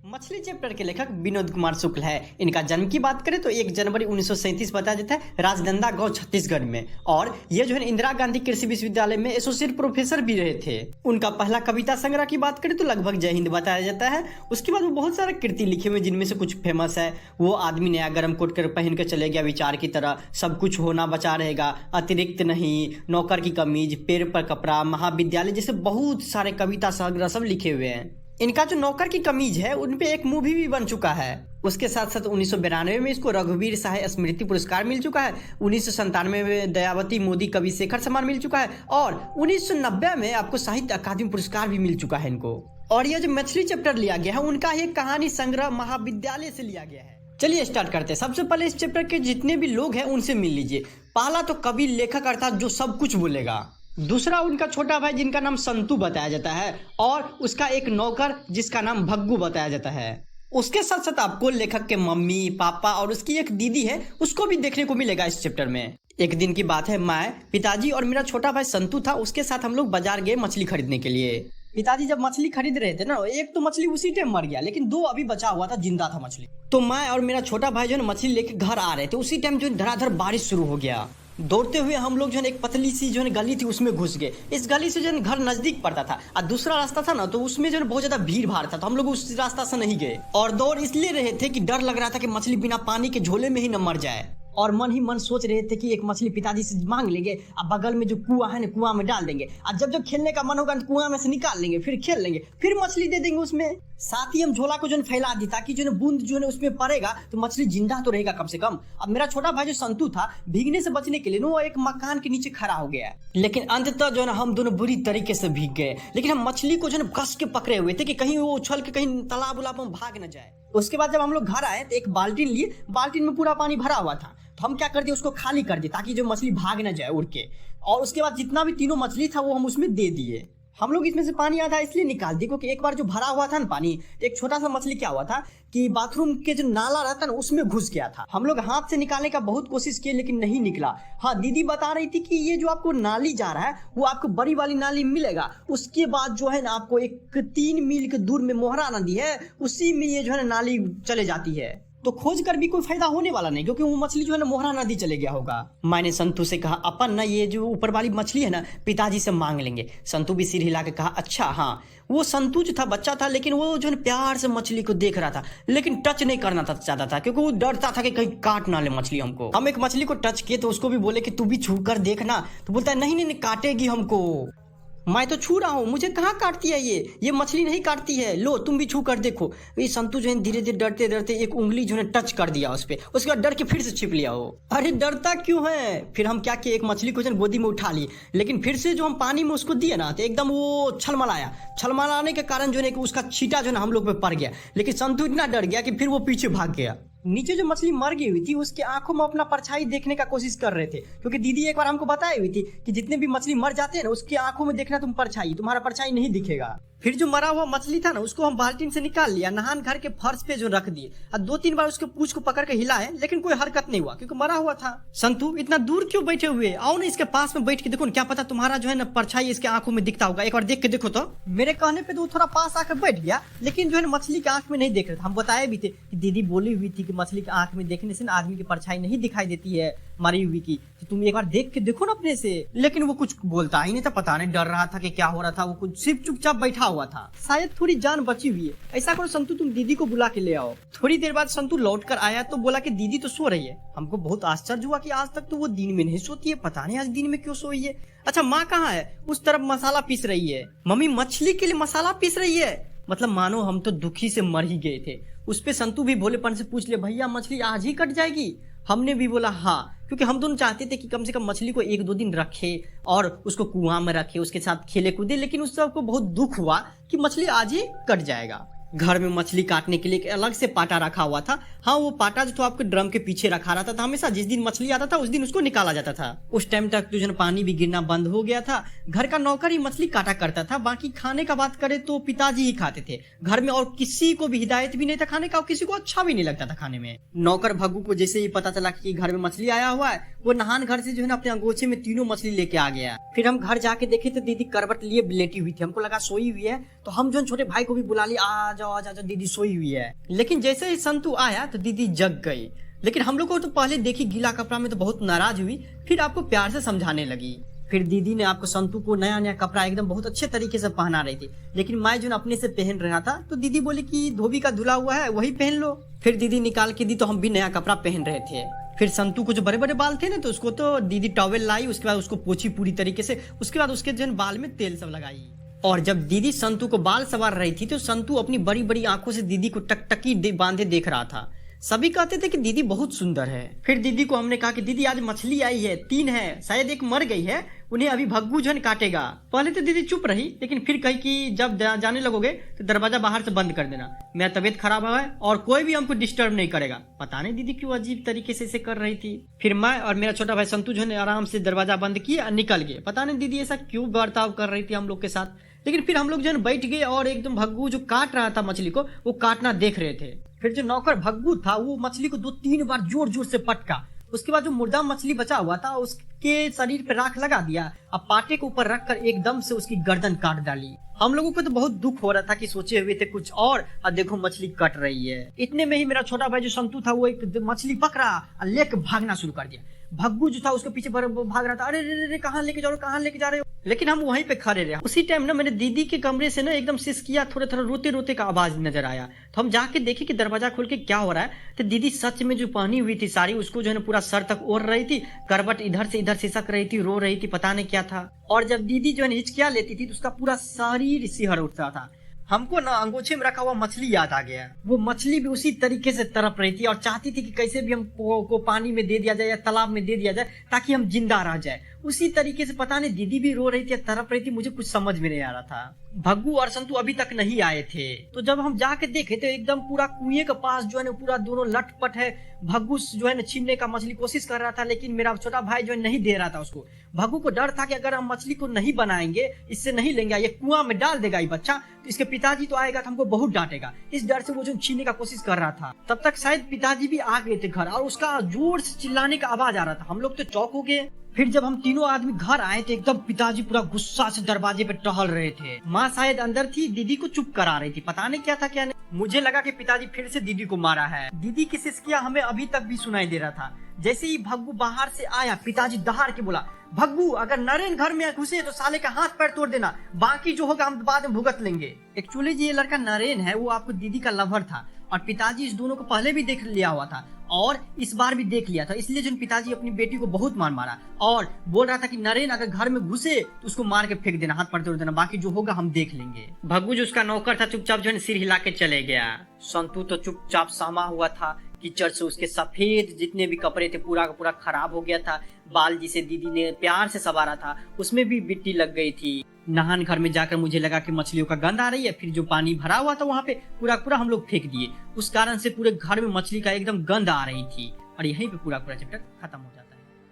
मछली चैप्टर के लेखक विनोद कुमार शुक्ल है। इनका जन्म की बात करें तो 1 जनवरी 1937 बताया जाता है राजनंदा गांव छत्तीसगढ़ में। और ये जो है इंदिरा गांधी कृषि विश्वविद्यालय में एसोसिएट प्रोफेसर भी रहे थे। उनका पहला कविता संग्रह की बात करें तो लगभग जय हिंद बताया जाता है। उसके बाद वो बहुत सारा कृति लिखे हुए जिनमें से कुछ फेमस है। वो आदमी नया गर्म कोट कर पहन कर चले गया विचार की तरह, सब कुछ होना बचा रहेगा, अतिरिक्त नहीं, नौकर की कमीज, पेड़ पर कपड़ा, महाविद्यालय, जैसे बहुत सारे कविता संग्रह सब लिखे हुए हैं। इनका जो नौकर की कमीज है उनपे एक मूवी भी बन चुका है। उसके साथ साथ 1992 में इसको रघुवीर सहाय स्मृति पुरस्कार मिल चुका है। 1997 में दयावती मोदी कवि शेखर सम्मान मिल चुका है और 1990 में आपको साहित्य अकादमी पुरस्कार भी मिल चुका है इनको। और ये जो मछली चैप्टर लिया गया है उनका ये कहानी संग्रह महाविद्यालय से लिया गया है। चलिए स्टार्ट करते हैं। सबसे पहले इस चैप्टर के जितने भी लोग हैं उनसे मिल लीजिए। पहला तो कवि लेखक अर्थात जो सब कुछ बोलेगा। दूसरा उनका छोटा भाई जिनका नाम संतू बताया जाता है और उसका एक नौकर जिसका नाम भग्गू बताया जाता है। उसके साथ साथ आपको लेखक के मम्मी पापा और उसकी एक दीदी है उसको भी देखने को मिलेगा इस चैप्टर में। एक दिन की बात है, मैं, पिताजी और मेरा छोटा भाई संतू था, उसके साथ हम लोग बाजार गए मछली खरीदने के लिए। पिताजी जब मछली खरीद रहे थे ना, एक तो मछली उसी टाइम मर गया लेकिन 2 अभी बचा हुआ था, जिंदा था मछली। तो मैं और मेरा छोटा भाई जो है मछली लेके घर आ रहे थे, उसी टाइम जो धड़ाधड़ बारिश शुरू हो गया। दौड़ते हुए हम लोग जो है एक पतली सी जो है गली थी उसमें घुस गए। इस गली से जो है घर नजदीक पड़ता था और दूसरा रास्ता था ना, तो उसमें जो है बहुत ज्यादा भीड़ भाड़ था, तो हम लोग उस रास्ता से नहीं गए। और दौड़ इसलिए रहे थे कि डर लग रहा था कि मछली बिना पानी के झोले में ही न मर जाए। और मन ही मन सोच रहे थे कि एक मछली पिताजी से मांग लेंगे और बगल में जो कुआं है ना कुआं में डाल देंगे और जब जब खेलने का मन होगा कुआं में से निकाल लेंगे, फिर खेल लेंगे, फिर मछली दे देंगे उसमें। साथ ही हम झोला को जो फैला दी ताकि जो बूंद जो है उसमें पड़ेगा तो मछली जिंदा तो रहेगा कम से कम। अब मेरा छोटा भाई जो संतू था भीगने से बचने के लिए वो एक मकान के नीचे खड़ा हो गया। लेकिन अंततः जो है हम दोनों बुरी तरीके से भीग गए। लेकिन हम मछली को जो है कस के पकड़े हुए थे कि कहीं वो उछल के कहीं तालाब उलाब में भाग न जाए। उसके बाद जब हम लोग घर आए तो एक बाल्टी लिए, बाल्टी में पूरा पानी भरा हुआ था, तो हम क्या कर दिए उसको खाली कर दिए ताकि जो मछली भाग ना जाए उड़ के। और उसके बाद जितना भी तीनों मछली था वो हम उसमें दे दिए। हम लोग इसमें से पानी आधा इसलिए निकाल दिए क्योंकि एक बार जो भरा हुआ था ना पानी, एक छोटा सा मछली क्या हुआ था कि बाथरूम के जो नाला रहता ना उसमें घुस गया था। हम लोग हाथ से निकालने का बहुत कोशिश किए लेकिन नहीं निकला। हाँ, दीदी बता रही थी कि ये जो आपको नाली जा रहा है वो आपको बड़ी वाली नाली मिलेगा। उसके बाद जो है ना आपको एक 3 मील के दूर में मोहरा नदी है, उसी में ये जो है ना नाली चले जाती है। तो खोज कर भी कोई फायदा होने वाला नहीं क्योंकि वो मछली जो है ना मोहरा नदी चले गया होगा। मैंने संतू से कहा अपन ना ये जो ऊपर वाली मछली है ना पिताजी से मांग लेंगे। संतू भी सिर हिला के कहा अच्छा हाँ। वो संतू जो था बच्चा था लेकिन वो जो है प्यार से मछली को देख रहा था लेकिन टच नहीं करना था चाहता था क्योंकि वो डरता था कि कहीं काट ना ले मछली हमको। हम एक मछली को टच किए तो उसको भी बोले कि तू भी छू कर देखना, तो बोलता है नहीं नहीं नहीं काटेगी हमको। मैं तो छू रहा हूँ, मुझे कहाँ काटती है ये मछली नहीं काटती है, लो तुम भी छू कर देखो। ये संतू जो है धीरे धीरे डरते डरते एक उंगली जो है टच कर दिया उस पे, उसके बाद डर के फिर से छिप लिया हो। अरे डरता क्यों है? फिर हम क्या किए, एक मछली को जो है गोदी में उठा ली, लेकिन फिर से जो हम पानी में उसको दिए ना तो एकदम वो छलमलाया। छलमलाने के कारण जो है उसका छींटा जो है हम लोग पे पड़ गया। लेकिन संतू इतना डर गया कि फिर वो पीछे भाग गया। नीचे जो मछली मर गई हुई थी उसके आंखों में अपना परछाई देखने का कोशिश कर रहे थे क्योंकि दीदी एक बार हमको बताई हुई थी कि जितने भी मछली मर जाते हैं ना उसकी आंखों में देखना तुम परछाई, तुम्हारा परछाई नहीं दिखेगा। फिर जो मरा हुआ मछली था ना उसको हम बाल्टी से निकाल लिया, नहान घर के फर्श पे जो रख दिए और 2-3 बार उसके पूंछ को पकड़ के हिलाए लेकिन कोई हरकत नहीं हुआ क्योंकि मरा हुआ था। संतू इतना दूर क्यों बैठे हुए, आओ ना इसके पास में बैठ के देखो ना, क्या पता तुम्हारा जो है ना परछाई इसके आंखों में दिखता होगा, एक बार देख के देखो। तो मेरे कहने पे तो थोड़ा पास आकर बैठ गया लेकिन जो है मछली के आंख में नहीं देख रहा था। हम बताए भी थे कि दीदी बोली हुई थी कि मछली के आंख में देखने से ना आदमी की परछाई नहीं दिखाई देती है मरी हुई की, तो तुम एक बार देख के देखो ना अपने से। लेकिन वो कुछ बोलता ही नहीं था, पता नहीं डर रहा था कि क्या हो रहा था, वो कुछ सिर्फ चुपचाप बैठा हुआ था, शायद थोड़ी जान बची हुई है। ऐसा करो संतू तुम दीदी को बुला के ले आओ। थोड़ी देर बाद संतू लौट कर आया तो बोला कि दीदी तो सो रही है। हमको बहुत आश्चर्य हुआ कि आज तक तो वो दिन में नहीं सोती है, पता नहीं आज दिन में क्यों सोई है। अच्छा माँ कहाँ है? उस तरफ मसाला पीस रही है। मम्मी मछली के लिए मसाला पीस रही है? मतलब मानो हम तो दुखी से मर ही गए थे। उस पे संतू भी भोलेपन से पूछ ले भैया मछली आज ही कट जाएगी? हमने भी बोला हाँ, क्योंकि हम दोनों चाहते थे कि कम से कम मछली को 1-2 दिन रखे और उसको कुआं में रखे, उसके साथ खेले कूदे। लेकिन उस सबको बहुत दुख हुआ कि मछली आज ही कट जाएगा। घर में मछली काटने के लिए एक अलग से पाटा रखा हुआ था। हाँ, वो पाटा जो तो आपके ड्रम के पीछे रखा रहता था, हमेशा जिस दिन मछली आता था उस दिन उसको निकाला जाता था। उस टाइम तक तो पानी भी गिरना बंद हो गया था। घर का नौकर ही मछली काटा करता था, बाकी खाने का बात करें तो पिताजी ही खाते थे घर में, और किसी को भी हिदायत भी नहीं था खाने का और किसी को अच्छा भी नहीं लगता था खाने में। नौकर भग्गू को जैसे ही पता चला कि घर में मछली आया हुआ है वो नहान घर से जो है ना अपने अंगोछे में तीनों मछली लेके आ गया। फिर हम घर जाके देखे तो दीदी करवट लिए लेटी हुई थी, हमको लगा सोई हुई है, तो हम जो छोटे भाई को भी बुला लिया, आ जाओ दीदी सोई हुई है। लेकिन जैसे ही संतू आया तो दीदी जग गई। लेकिन हम लोग को तो पहले देखी गीला कपड़ा में तो बहुत नाराज हुई, फिर आपको प्यार से समझाने लगी। फिर दीदी ने आपको संतू को नया नया कपड़ा एकदम बहुत अच्छे तरीके से पहना रही थी, लेकिन मैं जो अपने से पहन रहा था तो दीदी बोली कि धोबी का धुला हुआ है वही पहन लो। फिर दीदी निकाल के दी तो हम भी नया कपड़ा पहन रहे थे। फिर संतू को जो बड़े बड़े बाल थे ना तो उसको तो दीदी टॉवेल लाई, उसके बाद उसको पोछी पूरी तरीके से, उसके बाद उसके जो बाल में तेल सब लगाई। और जब दीदी संतू को बाल संवार रही थी तो संतू अपनी बड़ी बड़ी आंखों से दीदी को टकटकी बांधे देख रहा था। सभी कहते थे कि दीदी बहुत सुंदर है। फिर दीदी को हमने कहा कि दीदी आज मछली आई है, 3 है, शायद एक मर गई है, उन्हें अभी भग्गू जो है काटेगा। पहले तो दीदी चुप रही, लेकिन फिर कही कि जब जाने लगोगे तो दरवाजा बाहर से बंद कर देना, मेरा तबीयत खराब है और कोई भी हमको डिस्टर्ब नहीं करेगा। पता नहीं दीदी क्यों अजीब तरीके से इसे कर रही थी। फिर मैं और मेरा छोटा भाई संतू जो है आराम से दरवाजा बंद किया और निकल गए। पता नहीं दीदी ऐसा क्यों बर्ताव कर रही थी हम लोग के साथ। लेकिन फिर हम लोग जो है बैठ गए और एकदम भग्गू जो काट रहा था मछली को वो काटना देख रहे थे। फिर जो नौकर भग्गू था वो मछली को 2-3 बार जोर जोर से पटका। उसके बाद जो मुर्दा मछली बचा हुआ था उसके शरीर पे राख लगा दिया, अब पाटे के ऊपर रखकर एकदम से उसकी गर्दन काट डाली। हम लोगों को तो बहुत दुख हो रहा था कि सोचे हुए थे कुछ और देखो मछली कट रही है। इतने में ही मेरा छोटा भाई जो संतू था वो एक मछली पकड़ा और लेकर भागना शुरू कर दिया। भग्गू जो था उसके पीछे भाग रहा था, अरे रे रे कहाँ लेके जा रहे हो। लेकिन हम वहीं पे खड़े रहे। उसी टाइम ना मेरे दीदी के कमरे से ना एकदम सिसकिया, थोड़ा थोड़ा रोते रोते का आवाज नजर आया। तो हम जाके देखे कि दरवाजा खोल के क्या हो रहा है। तो दीदी सच में जो पहनी हुई थी साड़ी उसको जो है ना पूरा सर तक ओढ़ रही थी, करवट इधर से इधर सिसक रही थी, रो रही थी, पता नहीं क्या था। और जब दीदी जो है हिचकिया लेती थी तो उसका पूरा शरीर सिहर उठता था। हमको ना अंगोछे में रखा हुआ मछली याद आ गया। वो मछली भी उसी तरीके से तड़प रही थी और चाहती थी कि कैसे भी हम को पानी में दे दिया जाए या तालाब में दे दिया जाए ताकि हम जिंदा रह जाए। उसी तरीके से पता नहीं दीदी भी रो रही थी, तड़प रही थी, मुझे कुछ समझ में नहीं आ रहा था। भग्गू और संतू अभी तक नहीं आए थे। तो जब हम जाके देखे तो एकदम पूरा कुएं के पास जो है ना पूरा दोनों लटपट है। भग्गू जो है ना छीनने का मछली कोशिश कर रहा था, लेकिन मेरा छोटा भाई जो है नहीं दे रहा था उसको। भग्गू को डर था कि अगर हम मछली को नहीं बनाएंगे, इससे नहीं लेंगे, ये कुआं में डाल देगा ये बच्चा, तो इसके पिताजी तो आएगा तो हमको बहुत डांटेगा। इस डर से वो जो छीनने का कोशिश कर रहा था। तब तक शायद पिताजी भी आ गए थे घर और उसका जोर से चिल्लाने का आवाज आ रहा था। हम लोग तो चौंक हो गए। फिर जब हम तीनों आदमी घर आए तो एकदम पिताजी पूरा गुस्सा से दरवाजे पे टहल रहे थे। माँ शायद अंदर थी, दीदी को चुप करा रही थी, पता नहीं क्या था क्या नहीं। मुझे लगा कि पिताजी फिर से दीदी को मारा है। दीदी की सिसकिया हमें अभी तक भी सुनाई दे रहा था। जैसे ही भग्गू बाहर से आया पिताजी दहाड़ के बोला, भग्गू अगर नरेन घर में घुसे तो साले का हाथ पैर तोड़ देना, बाकी जो होगा हम बाद में भुगत लेंगे। एक्चुअली ये लड़का नरेन है, वो आपको दीदी का लवर था और पिताजी इस दोनों को पहले भी देख लिया हुआ था और इस बार भी देख लिया था। इसलिए जो पिताजी अपनी बेटी को बहुत मारा और बोल रहा था कि नरेन अगर घर में घुसे तो उसको मार के फेंक देना, हाथ पैर तोड़ देना, बाकी जो होगा हम देख लेंगे। भग्गू जो उसका नौकर था चुपचाप जो है सिर हिला के चले गया। संतू तो चुपचाप सामा हुआ था। कीचड़ से उसके सफेद जितने भी कपड़े थे पूरा का पूरा खराब हो गया था। बाल जिसे दीदी ने प्यार से संवारा था उसमें भी मिट्टी लग गई थी। नहान घर में जाकर मुझे लगा कि मछलियों का गंध आ रही है। फिर जो पानी भरा हुआ था वहाँ पे पूरा पूरा हम लोग फेंक दिए। उस कारण से पूरे घर में मछली का एकदम गंध आ रही थी और यहीं पे पूरा चैप्टर खत्म हो जाता है।